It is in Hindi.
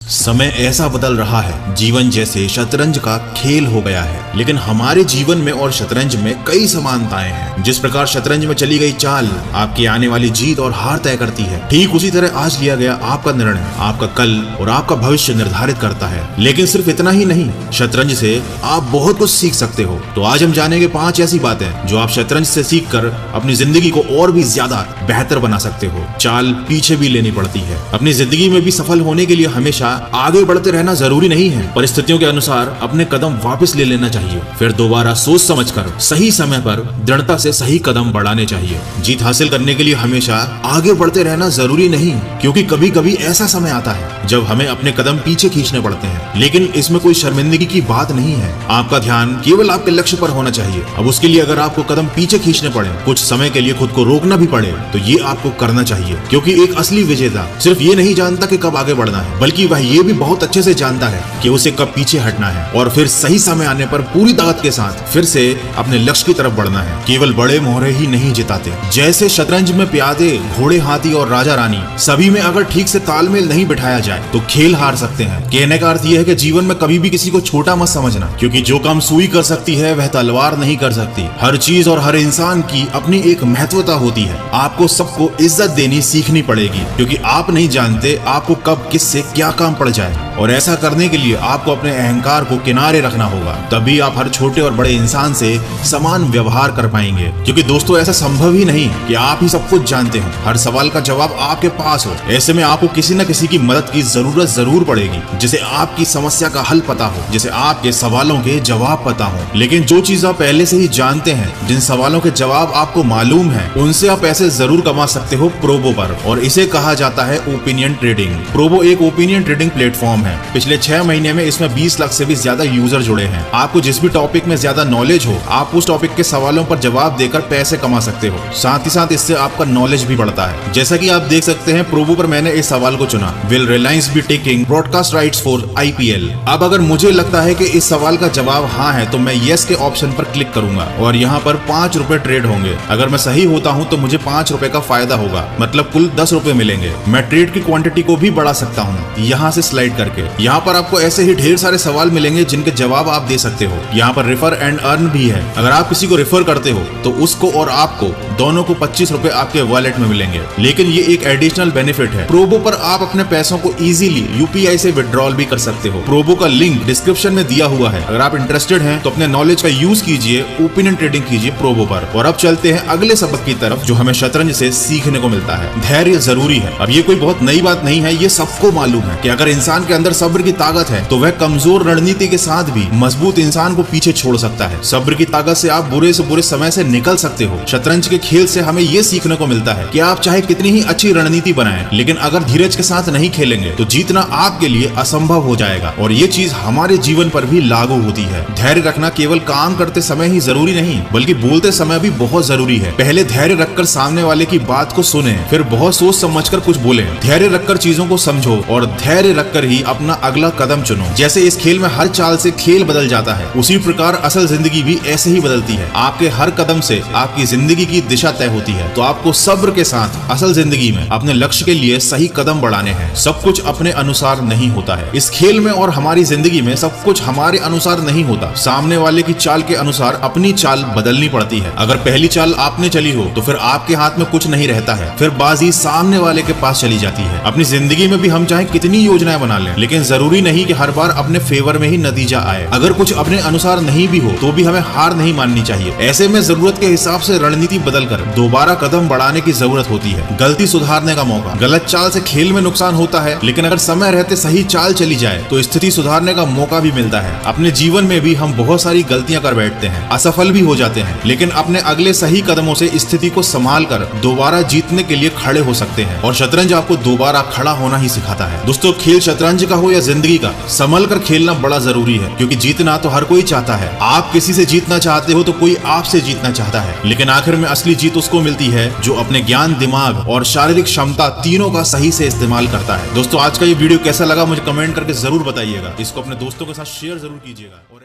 समय ऐसा बदल रहा है, जीवन जैसे शतरंज का खेल हो गया है। लेकिन हमारे जीवन में और शतरंज में कई समानताएं हैं। जिस प्रकार शतरंज में चली गई चाल आपकी आने वाली जीत और हार तय करती है, ठीक उसी तरह आज लिया गया आपका निर्णय आपका कल और आपका भविष्य निर्धारित करता है। लेकिन सिर्फ इतना ही नहीं, शतरंज से आप बहुत कुछ सीख सकते हो। तो आज हम जानेंगे 5 ऐसी बातें जो आप शतरंज से सीख कर अपनी जिंदगी को और भी ज्यादा बेहतर बना सकते हो। चाल पीछे भी लेनी पड़ती है। अपनी जिंदगी में भी सफल होने के लिए हमेशा आगे बढ़ते रहना जरूरी नहीं है। परिस्थितियों के अनुसार अपने कदम वापस ले लेना चाहिए, फिर दोबारा सोच समझकर सही समय पर दृढ़ता से सही कदम बढ़ाने चाहिए। जीत हासिल करने के लिए हमेशा आगे बढ़ते रहना जरूरी नहीं, क्योंकि कभी कभी ऐसा समय आता है जब हमें अपने कदम पीछे खींचने पड़ते हैं। लेकिन इसमें कोई शर्मिंदगी की बात नहीं है। आपका ध्यान केवल आपके लक्ष्य पर होना चाहिए। अब उसके लिए अगर आपको कदम पीछे खींचने पड़े, कुछ समय के लिए खुद को रोकना भी पड़े, तो ये आपको करना चाहिए। क्योंकि एक असली विजेता सिर्फ ये नहीं जानता कि कब आगे बढ़ना है, बल्कि वह ये भी बहुत अच्छे से जानता है कि उसे कब पीछे हटना है और फिर सही समय आने पर पूरी ताकत के साथ फिर से अपने लक्ष्य की तरफ बढ़ना है। केवल बड़े मोहरे ही नहीं जिताते। जैसे शतरंज में प्यादे, घोड़े, हाथी और राजा रानी, सभी में अगर ठीक से तालमेल नहीं बिठाया जाए तो खेल हार सकते हैं। कहने का अर्थ यह है कि जीवन में कभी भी किसी को छोटा मत समझना, क्योंकि जो काम सुई कर सकती है वह तलवार नहीं कर सकती। हर चीज और हर इंसान की अपनी एक महत्वता होती है। आपको सबको इज्जत देनी सीखनी पड़ेगी, क्योंकि आप नहीं जानते आपको कब किससे क्या काम पड़ जाए। और ऐसा करने के लिए आपको अपने अहंकार को किनारे रखना होगा, तभी आप हर छोटे और बड़े इंसान से समान व्यवहार कर पाएंगे। क्योंकि दोस्तों, ऐसा संभव ही नहीं कि आप ही सब कुछ जानते हो, हर सवाल का जवाब आपके पास हो। ऐसे में आपको किसी न किसी की मदद की जरूरत जरूर पड़ेगी, जिसे आपकी समस्या का हल पता हो, जिसे आपके सवालों के जवाब पता हो। लेकिन जो चीज आप पहले से ही जानते हैं, जिन सवालों के जवाब आपको मालूम है, उनसे आप पैसे जरूर कमा सकते हो प्रोबो पर। और इसे कहा जाता है ओपिनियन ट्रेडिंग। प्रोबो एक ओपिनियन ट्रेडिंग प्लेटफॉर्म है। पिछले 6 महीने में इसमें 20 लाख से भी ज्यादा यूजर जुड़े हैं। आपको जिस भी टॉपिक में ज्यादा नॉलेज हो, आप उस टॉपिक के सवालों पर जवाब देकर पैसे कमा सकते हो। साथ ही साथ इससे आपका नॉलेज भी बढ़ता है। जैसा कि आप देख सकते हैं, प्रोबो पर मैंने इस सवाल को चुना, will Reliance be taking broadcast rights for IPL। अब अगर मुझे लगता है कि इस सवाल का जवाब हाँ है, तो मैं यस के ऑप्शन पर क्लिक करूंगा और यहाँ पर 5 रुपए ट्रेड होंगे। अगर मैं सही होता हूँ तो मुझे 5 रुपए का फायदा होगा, मतलब कुल 10 रुपए मिलेंगे। मैं ट्रेड की क्वांटिटी को भी बढ़ा सकता हूँ यहाँ से स्लाइड करके। यहाँ पर आपको ऐसे ही ढेर सारे सवाल मिलेंगे जिनके जवाब आप दे सकते हो। यहाँ पर रेफर एंड अर्न भी है। अगर आप किसी को रेफर करते हो तो उसको और आपको दोनों को 25 रुपए आपके वॉलेट में मिलेंगे। लेकिन ये एक एडिशनल बेनिफिट है। प्रोबो पर आप अपने पैसों को इजीली UPI से विड्रॉल भी कर सकते हो। प्रोबो का लिंक डिस्क्रिप्शन में दिया हुआ है। अगर आप इंटरेस्टेड हैं तो अपने नॉलेज का यूज कीजिए, ओपिनियन ट्रेडिंग कीजिए प्रोबो पर। और अब चलते हैं अगले सबक की तरफ, जो हमें शतरंज से सीखने को मिलता है। धैर्य जरूरी है। अब ये कोई बहुत नई बात नहीं है, ये सबको मालूम है कि अगर इंसान के अंदर सब्र की ताकत है तो वह कमजोर रणनीति के साथ भी मजबूत इंसान को पीछे छोड़ सकता है। सब्र की ताकत से आप बुरे से बुरे समय से निकल सकते हो। शतरंज के खेल से हमें यह सीखने को मिलता है कि आप चाहे कितनी ही अच्छी रणनीति बनाएं, लेकिन अगर धीरज के साथ नहीं खेलेंगे तो जीतना आपके लिए असंभव हो जाएगा। और ये चीज हमारे जीवन पर भी लागू होती है। धैर्य रखना केवल काम करते समय ही जरूरी नहीं, बल्कि बोलते समय भी बहुत जरूरी है। पहले धैर्य रखकर सामने वाले की बात को सुने, फिर बहुत सोच समझकर कुछ बोले। धैर्य रखकर चीजों को समझो और धैर्य रखकर ही अपना अगला कदम चुनो। जैसे इस खेल में हर चाल से खेल बदल जाता है, उसी प्रकार असल जिंदगी भी ऐसे ही बदलती है। आपके हर कदम से आपकी जिंदगी की दिशा तय होती है। तो आपको सब्र के साथ असल जिंदगी में अपने लक्ष्य के लिए सही कदम बढ़ाने हैं। सब कुछ अपने अनुसार नहीं होता है। इस खेल में और हमारी जिंदगी में सब कुछ हमारे अनुसार नहीं होता। सामने वाले की चाल के अनुसार अपनी चाल बदलनी पड़ती है। अगर पहली चाल आपने चली हो तो फिर आपके हाथ में कुछ नहीं रहता है, फिर बाजी सामने वाले के पास चली जाती है। अपनी जिंदगी में भी हम चाहे कितनी योजनाएं बना लें, लेकिन जरूरी नहीं कि हर बार अपने फेवर में ही नतीजा आए। अगर कुछ अपने अनुसार नहीं भी हो तो भी हमें हार नहीं माननी चाहिए। ऐसे में जरूरत के हिसाब से रणनीति बदलकर दोबारा कदम बढ़ाने की जरूरत होती है। गलती सुधारने का मौका। गलत चाल से खेल में नुकसान होता है, लेकिन अगर समय रहते सही चाल चली जाए तो स्थिति सुधारने का मौका भी मिलता है। अपने जीवन में भी हम बहुत सारी गलतियां कर बैठते हैं, असफल भी हो जाते हैं, लेकिन अपने अगले सही कदमों से स्थिति को संभाल कर दोबारा जीतने के लिए खड़े हो सकते हैं। और शतरंज आपको दोबारा खड़ा होना ही सिखाता है। दोस्तों, खेल शतरंज का हो या जिंदगी का, संभल कर खेलना बड़ा जरूरी है, क्योंकि जीतना तो हर कोई चाहता है। आप किसी से जीतना चाहते हो तो कोई आपसे जीतना चाहता है, लेकिन आखिर में असली जीत उसको मिलती है जो अपने ज्ञान, दिमाग और शारीरिक क्षमता तीनों का सही से इस्तेमाल करता है। दोस्तों, आज का ये वीडियो कैसा लगा मुझे कमेंट करके जरूर बताइएगा। इसको अपने दोस्तों के साथ शेयर जरूर कीजिएगा। और